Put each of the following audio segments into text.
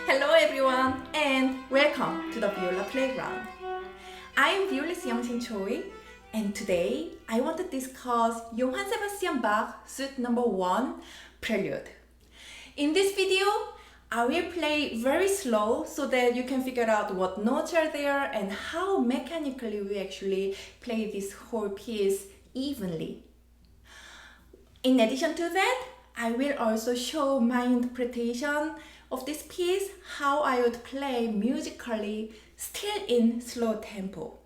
Hello everyone and welcome to the Viola Playground. I'm violist Choi and today I want to discuss Johann Sebastian Bach Suite number 1 Prelude. In this video, I will play very slow so that you can figure out what notes are there and how mechanically we actually play this whole piece evenly. In addition to that, I will also show my interpretation of this piece, how I would play musically still in slow tempo.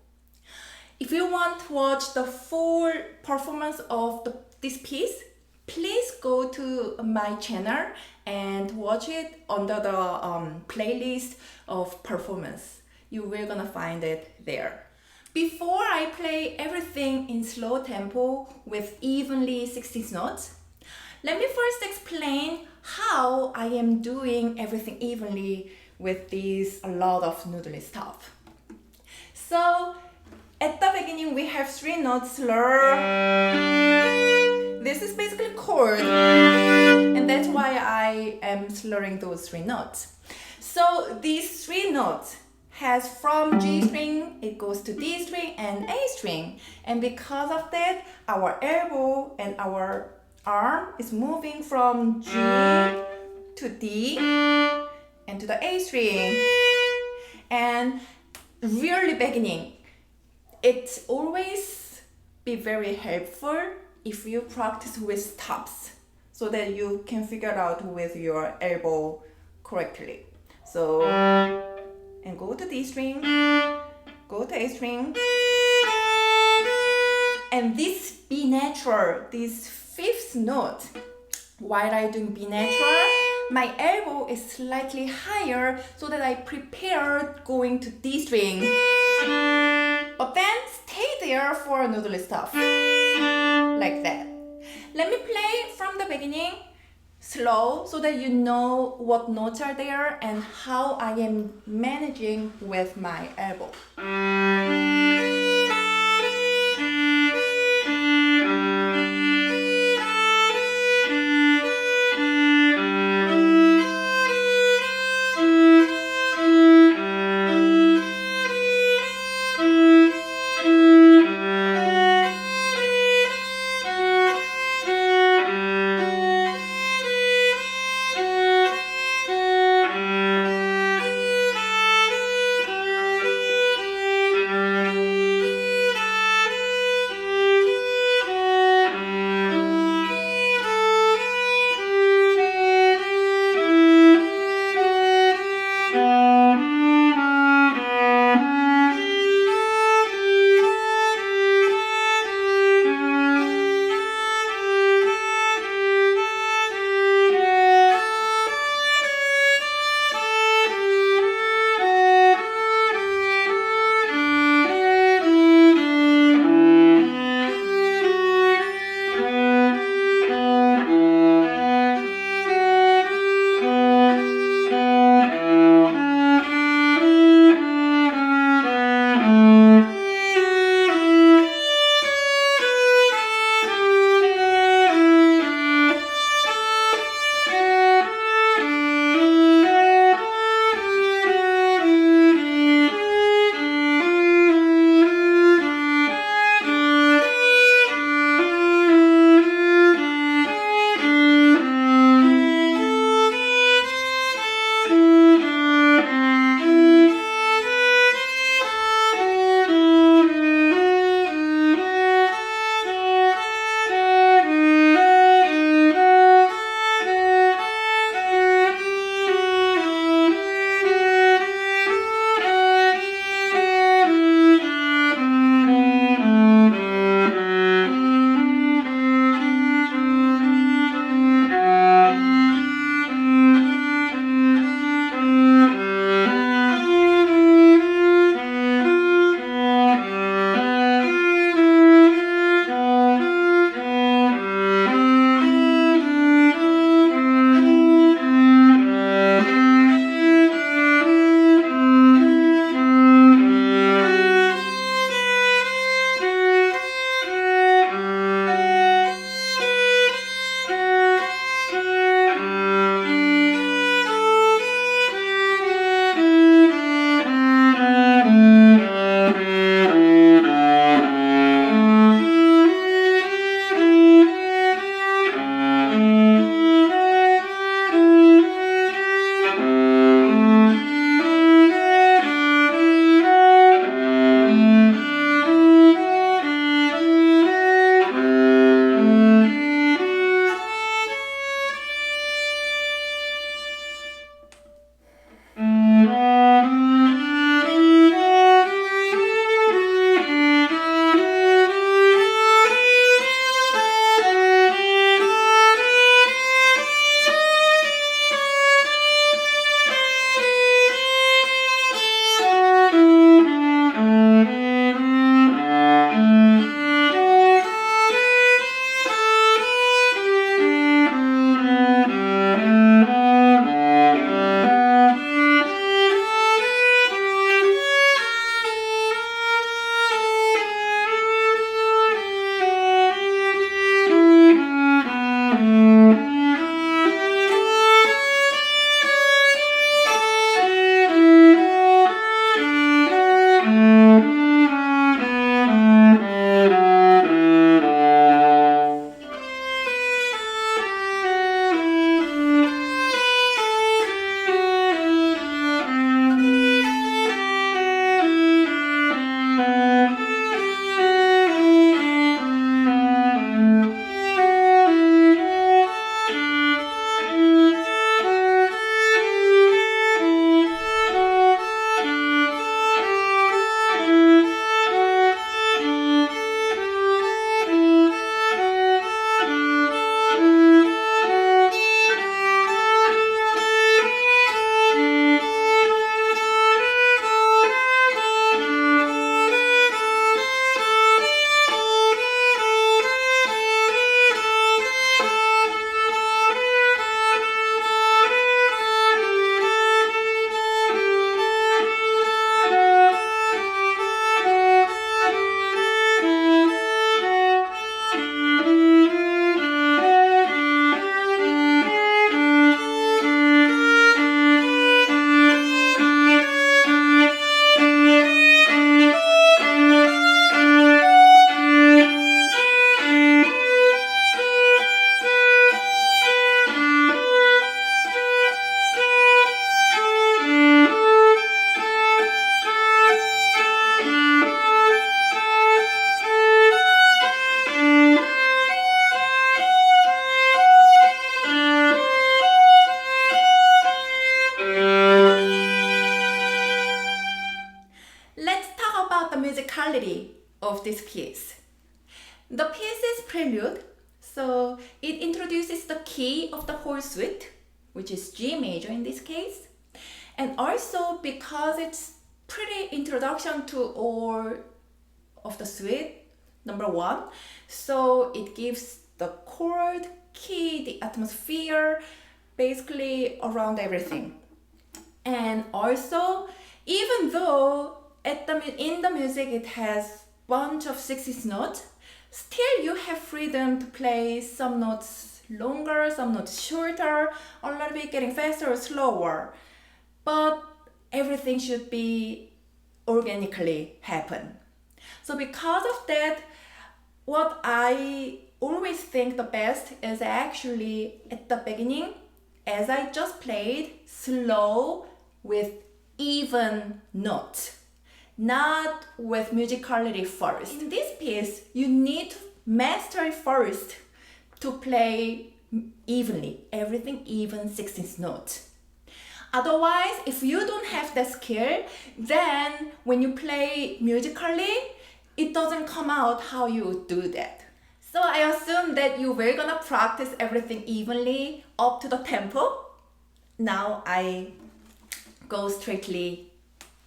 If you want to watch the full performance of this piece, please go to my channel and watch it under the playlist of performance. You will gonna find it there. Before I play everything in slow tempo with evenly 16th notes, let me first explain how I am doing everything evenly with a lot of noodly stuff. So at the beginning we have 3 notes slur. This is basically chord, and that's why I am slurring those 3 notes. So these 3 notes has from G string, it goes to D string and A string, and because of that our elbow and our arm is moving from G to D and to the A string. And really beginning, it's always be very helpful if you practice with stops so that you can figure out with your elbow correctly. So, and go to D string, go to A string, and this B natural, this 5th note, while I doing B natural, my elbow is slightly higher so that I prepared going to D string. But then stay there for noodly stuff, like that. Let me play from the beginning, slow, so that you know what notes are there and how I am managing with my elbow. musicality of this piece. The piece is Prelude, so it introduces the key of the whole suite, which is G major in this case. And also because it's pretty introduction to all of the suite, number one, so it gives the chord, key, the atmosphere, basically around everything. And also, even though in the music it has bunch of 60th notes, still you have freedom to play some notes longer, some notes shorter, a little bit getting faster or slower. But everything should be organically happen. So because of that, what I always think the best is actually at the beginning, as I just played, slow with even notes, not with musicality first. In this piece, you need to master it first to play evenly, everything even 16th notes. Otherwise, if you don't have that skill, then when you play musically, it doesn't come out how you would do that. So I assume that you were gonna practice everything evenly up to the tempo. Now I go straightly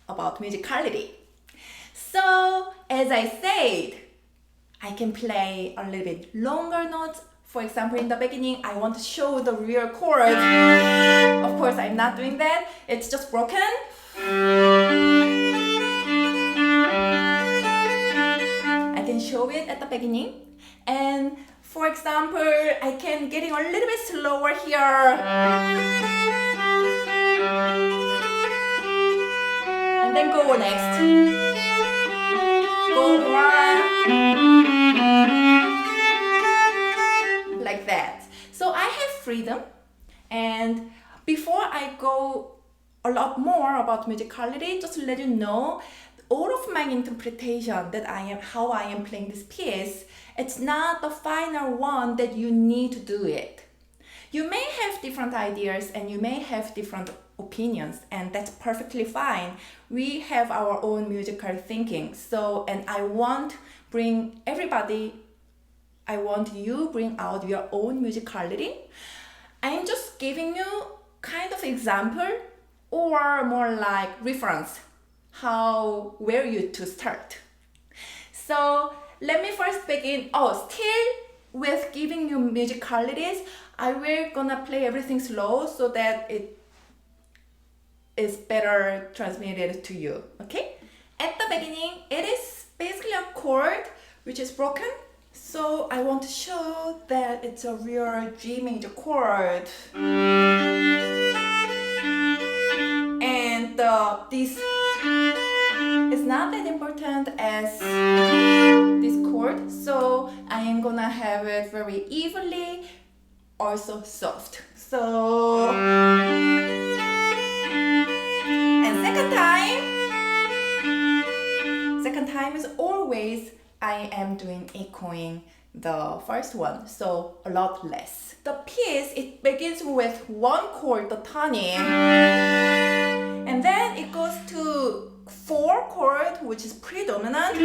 about musicality. So as I said, I can play a little bit longer notes. For example, in the beginning, I want to show the real chords. Of course, I'm not doing that. It's just broken. I can show it at the beginning. And for example, I can get it a little bit slower here. And then go next. Go more. Like that. So I have freedom, and before I go a lot more about musicality, just to let you know, all of my interpretation that how I am playing this piece, it's not the final one that you need to do it. You may have different ideas and you may have different opinions, and that's perfectly fine. We have our own musical thinking. So, and I want you bring out your own musicality. I'm just giving you kind of example or more like reference where you to start. So let me first begin. Still with giving you musicalities, I will gonna play everything slow so that it is better transmitted to you. Okay? At the beginning, it is basically a chord which is broken. So I want to show that it's a real G major chord. And this is not that important as this chord, so I am gonna have it very evenly, also soft. So, and second time is always I am doing echoing the first one, so a lot less. The piece, it begins with one chord, the tonic, and then it goes to 4 chord, which is predominant,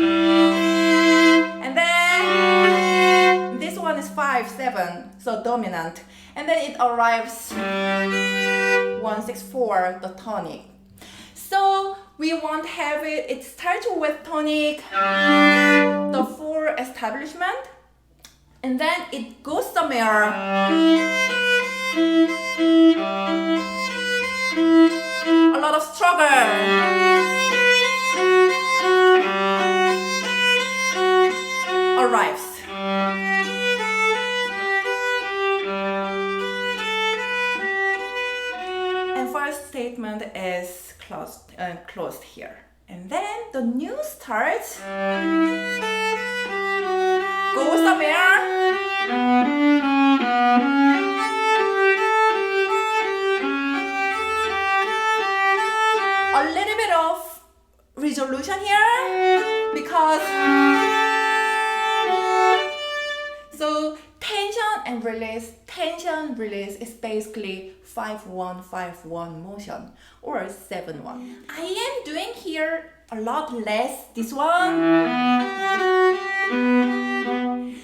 and then this one is 5, 7, so dominant, and then it arrives 1, 6, 4, the tonic. So we want to have it, it starts with tonic, the 4 establishment, and then it goes somewhere. A lot of struggle. Arrives. And first statement is closed here. And then the new starts. Go somewhere. A little bit of resolution here because so tension release is basically 5-1 5-1 motion or 7-1. I am doing here a lot less this one.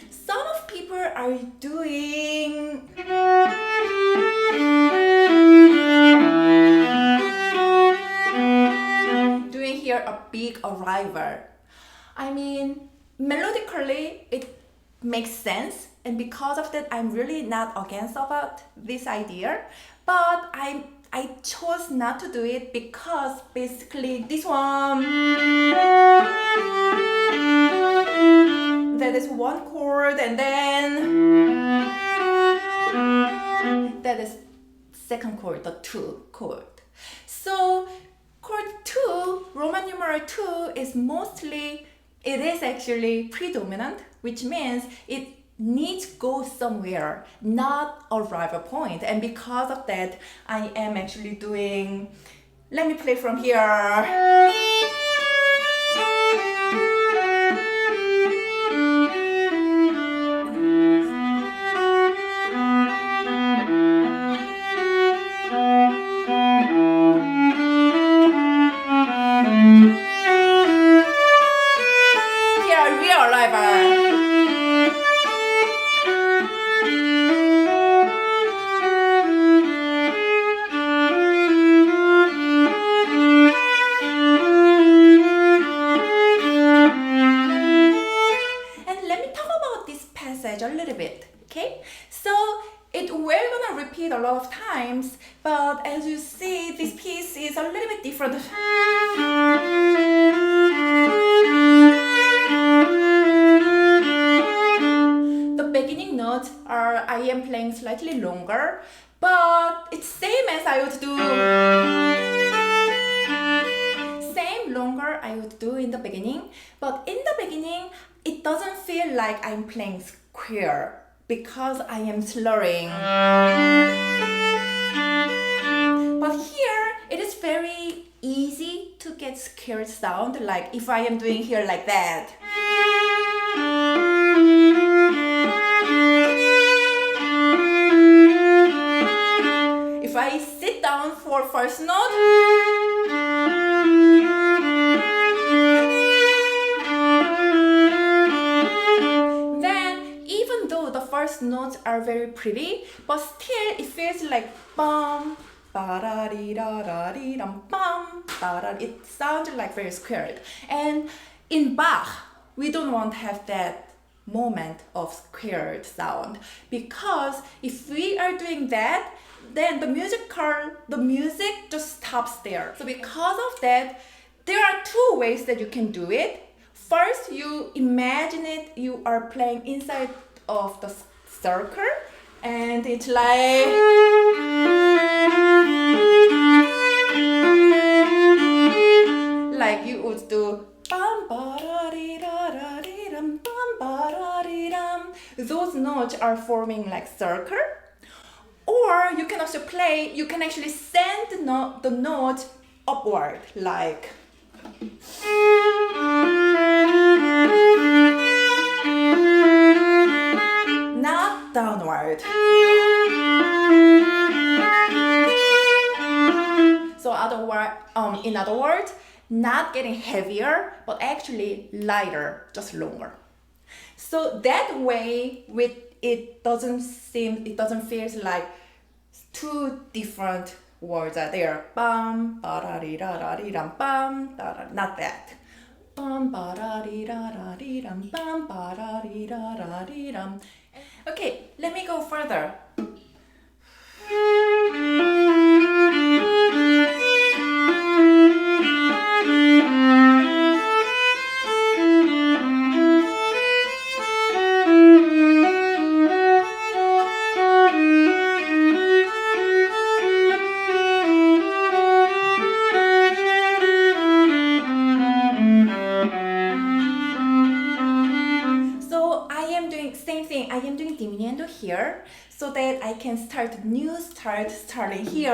Some of people are doing here a big arrival. I mean, melodically it makes sense, and because of that I'm really not against about this idea, but I chose not to do it because basically this one, that is one chord, and then that is second chord, the 2 chord. So chord 2, Roman numeral 2 is mostly, it is actually predominant, which means it needs to go somewhere, not a rival point. And because of that, I am actually doing, let me play from here. A little bit, okay? So we're gonna repeat a lot of times, but as you see, this piece is a little bit different. The beginning notes are, I am playing slightly longer, but it's same as I would do. Same longer I would do in the beginning, but in the beginning, it doesn't feel like I'm playing square because I am slurring. But here, it is very easy to get scared sound, like if I am doing here like that. If I sit down for first note, first notes are very pretty, but still it feels like bum, ba-da-dee-da-da-dee-dum, bum, ba-da. It sounds like very squared. And in Bach, we don't want to have that moment of squared sound, because if we are doing that, then the music just stops there. So because of that, there are 2 ways that you can do it. First, you imagine it, you are playing inside of the circle, and it's like you would do bam ba da dee da da dee dum bam ba da dee dum. Those notes are forming like circle. Or you can also play, you can actually send the note upward, like not downward. So in other words, not getting heavier, but actually lighter, just longer. So that way, it doesn't feel like two different words are there. Bam, ba da dee da da dee dum, bam, da da. Not that. Bam, ba da dee da da dee dum, bam, ba da dee da da dee dum. Okay, let me go further. I am doing diminuendo here so that I can start new starting here.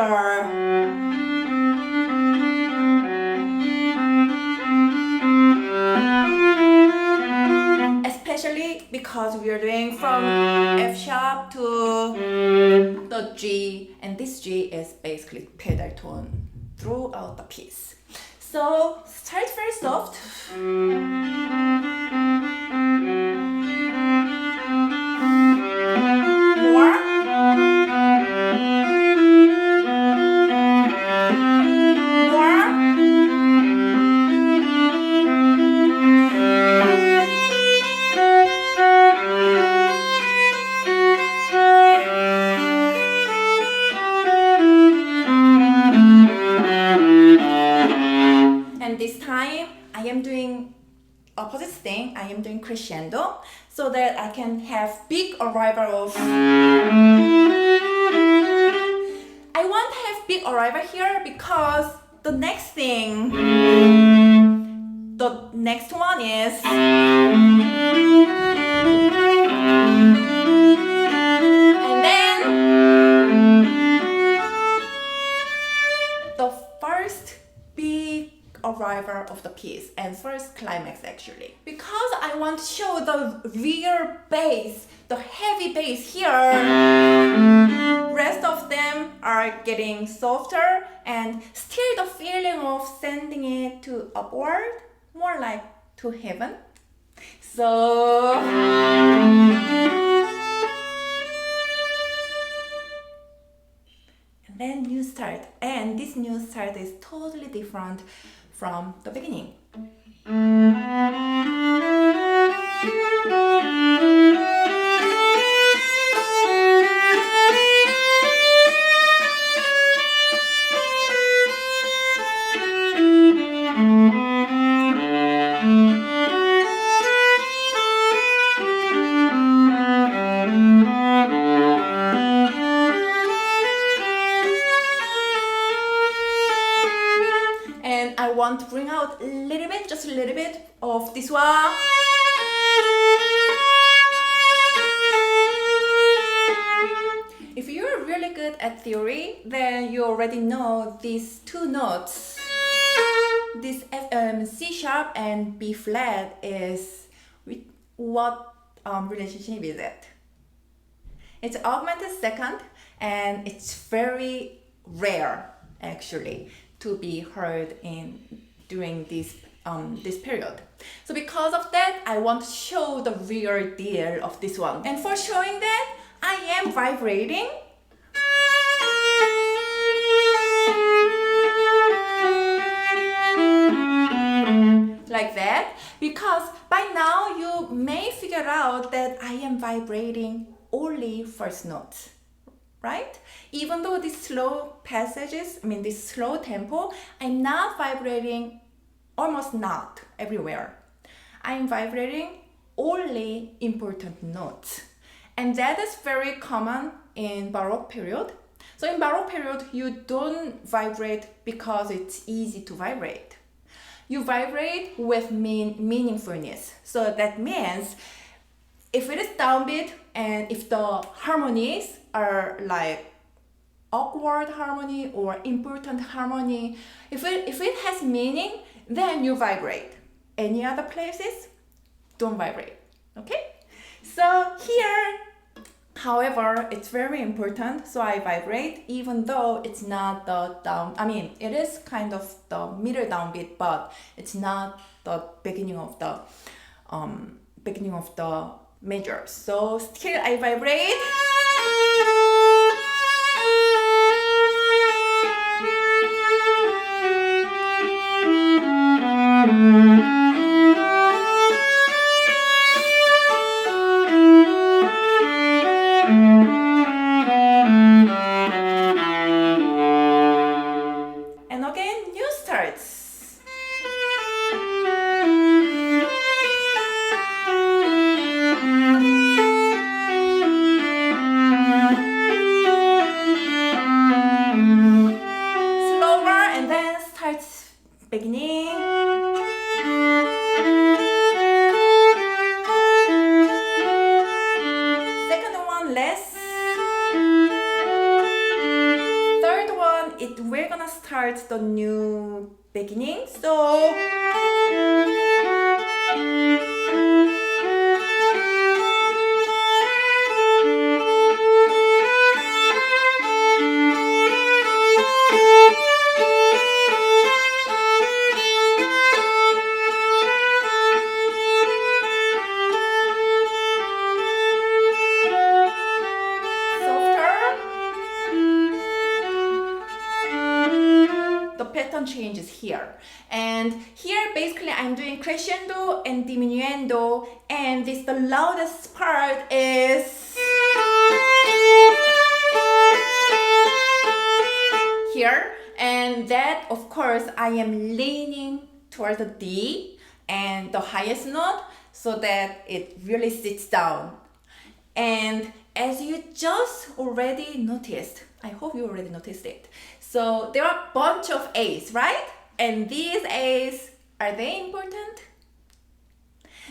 Especially because we are doing from F sharp to the G, and this G is basically pedal tone throughout the piece. So start very soft. Opposite thing, I am doing crescendo so that I can have big arrival of. I want to have big arrival here because the next one is. And then the first big arrival of the piece and first climax actually. Because I want to show the real bass, the heavy bass here, rest of them are getting softer and still the feeling of sending it to upward, more like to heaven. So and then new start, and this new start is totally different from the beginning. I want to bring out a little bit, just a little bit of this one. If you're really good at theory, then you already know these two notes. This C sharp and B flat is what relationship is it? It's augmented second, and it's very rare actually to be heard during this period. So because of that, I want to show the real deal of this one. And for showing that, I am vibrating. Like that, because by now you may figure out that I am vibrating only first notes. Right? Even though these slow passages, this slow tempo, I'm not vibrating, almost not everywhere. I'm vibrating only important notes. And that is very common in Baroque period. So in Baroque period, you don't vibrate because it's easy to vibrate. You vibrate with meaningfulness. So that means if it is downbeat and if the harmonies are like awkward harmony or important harmony, if it has meaning, then you vibrate. Any other places, don't vibrate. Okay? So here, however, it's very important, so I vibrate even though it's not the down, it is kind of the middle downbeat, but it's not the beginning of the measure. So still I vibrate. And again, new starts. Slower and then starts beginning. Second one less. Third one, we're gonna start the new beginning. So pattern changes here, and here basically I'm doing crescendo and diminuendo, and the loudest part is here, and that of course I am leaning towards the D and the highest note so that it really sits down. And as you just already noticed, I hope you already noticed it. So there are a bunch of A's, right? And these A's, are they important?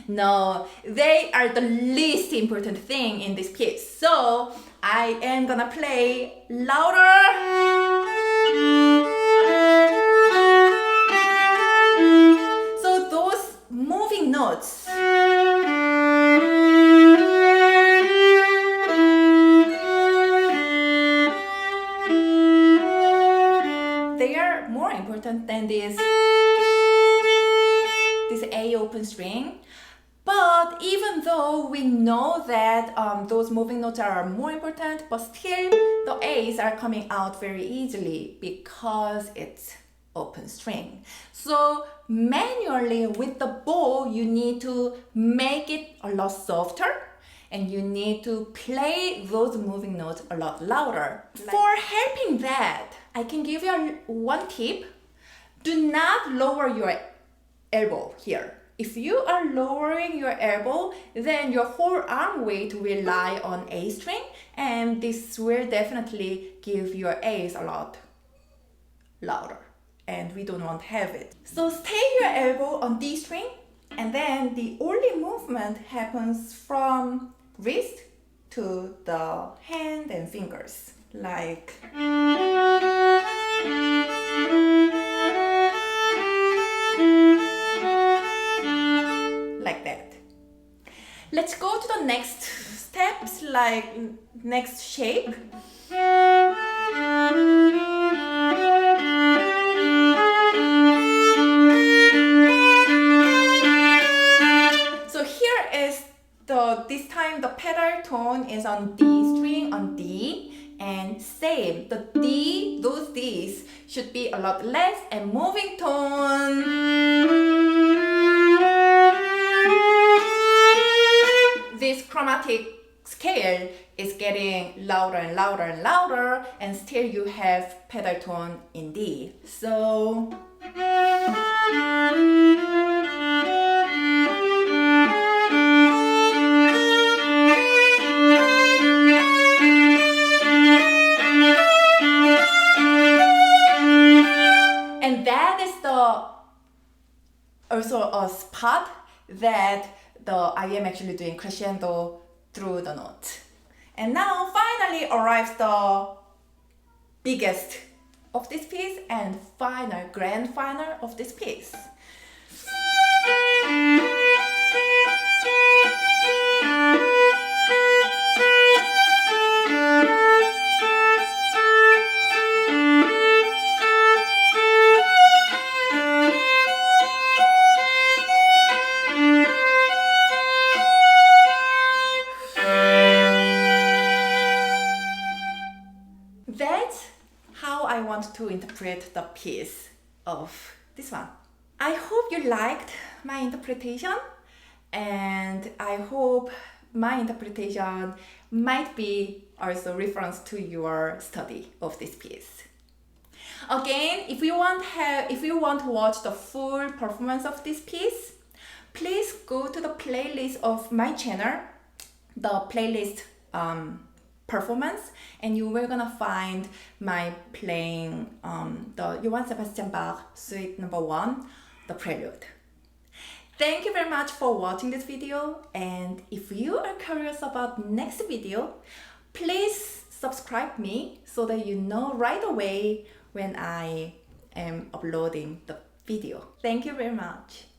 No, they are the least important thing in this piece. So I am gonna play louder. So those moving notes, they are more important than this A open string. But even though we know that those moving notes are more important, but still the A's are coming out very easily because it's open string. So manually with the bow, you need to make it a lot softer, and you need to play those moving notes a lot louder. For helping that, I can give you one tip. Do not lower your elbow here. If you are lowering your elbow, then your whole arm weight will lie on A string, and this will definitely give your A's a lot louder, and we don't want to have it. So stay your elbow on D string, and then the only movement happens from wrist to the hand and fingers, like that. Let's go to the next steps, like next shape. So here is this time the pedal tone is on D string, on D, and same, the D, those Ds should be a lot less, and moving tone, this chromatic scale is getting louder and louder and louder, and still you have pedal tone in D. So also a spot that I am actually doing crescendo through the note. And now finally arrives the biggest of this piece and grand final of this piece. That's how I want to interpret the piece of this one. I hope you liked my interpretation, and I hope my interpretation might be also reference to your study of this piece. Again, if you want to watch the full performance of this piece, please go to the playlist of my channel, the playlist performance, and you will gonna find my playing the Johann Sebastian Bach Suite No. 1, the Prelude. Thank you very much for watching this video, and if you are curious about next video, please subscribe me so that you know right away when I am uploading the video. Thank you very much.